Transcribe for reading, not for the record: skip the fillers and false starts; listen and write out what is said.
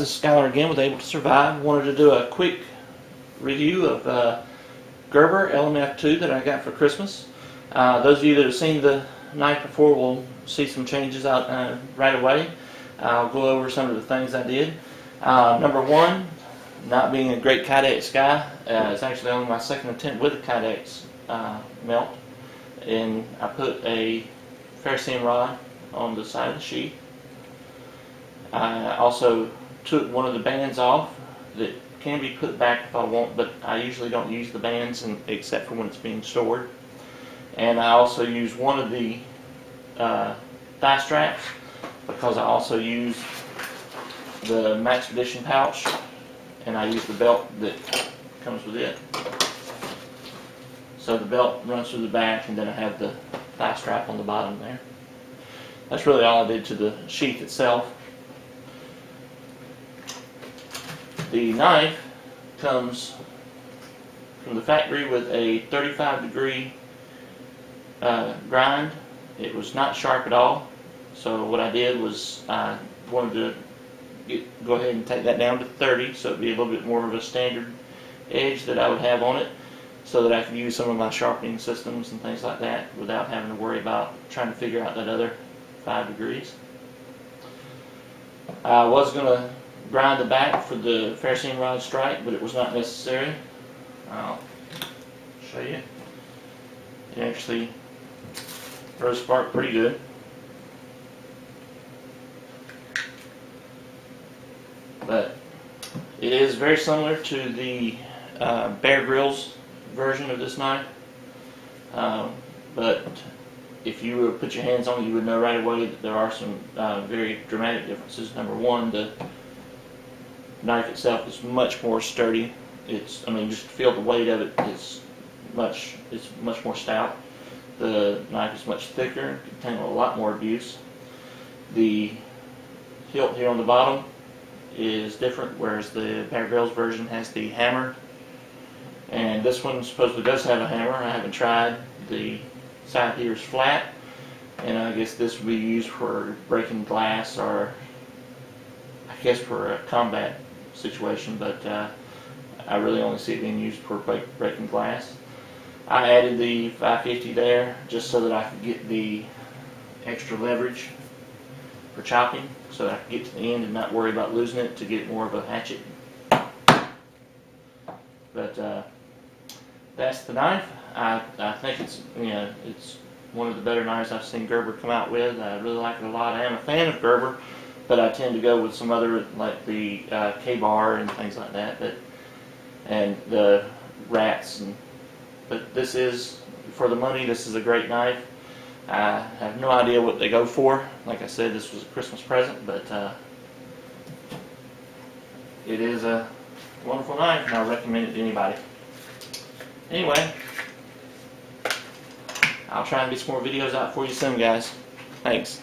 this is Skylar again with Able to Survive. Wanted to do a quick review of Gerber LMF 2 that I got for Christmas. Those of you that have seen the knife before will see some changes out right away. I'll go over some of the things I did. Number one, not being a great Kydex guy, it's actually only my second attempt with a Kydex melt, and I put a ferrocene rod on the side of the sheath. I also took one of the bands off that can be put back if I want, but I usually don't use the bands except for when it's being stored. And I also use one of the thigh straps because I also use the Max Edition pouch, and I use the belt that comes with it. So the belt runs through the back, and then I have the thigh strap on the bottom there. That's really all I did to the sheath itself. The knife comes from the factory with a 35-degree grind. It was not sharp at all, so what I did was I wanted to go ahead and take that down to 30, so it'd be a little bit more of a standard edge that I would have on it, so that I could use some of my sharpening systems and things like that without having to worry about trying to figure out that other 5 degrees. I was going to grind the back for the ferrocene rod strike, but it was not necessary. I'll show you. It actually rose spark pretty good. But it is very similar to the Bear Grylls version of this knife. But if you would put your hands on it, you would know right away that there are some very dramatic differences. Number one, the knife itself is much more sturdy. Just feel the weight of it. It's much more stout. The knife is much thicker, can handle a lot more abuse. The hilt here on the bottom is different, whereas the Bear Grylls version has the hammer, and this one supposedly does have a hammer. I haven't tried. The side here is flat, and I guess this would be used for breaking glass, or I guess for a combat situation, but I really only see it being used for breaking glass. I added the 550 there just so that I could get the extra leverage for chopping, so that I could get to the end and not worry about losing it to get more of a hatchet. But that's the knife. I think it's one of the better knives I've seen Gerber come out with. I really like it a lot. I am a fan of Gerber, but I tend to go with some other, like the K-bar and things like that, and the rats. But this is, for the money, this is a great knife. I have no idea what they go for. Like I said, this was a Christmas present, but it is a wonderful knife, and I recommend it to anybody. Anyway, I'll try and get some more videos out for you soon, guys. Thanks.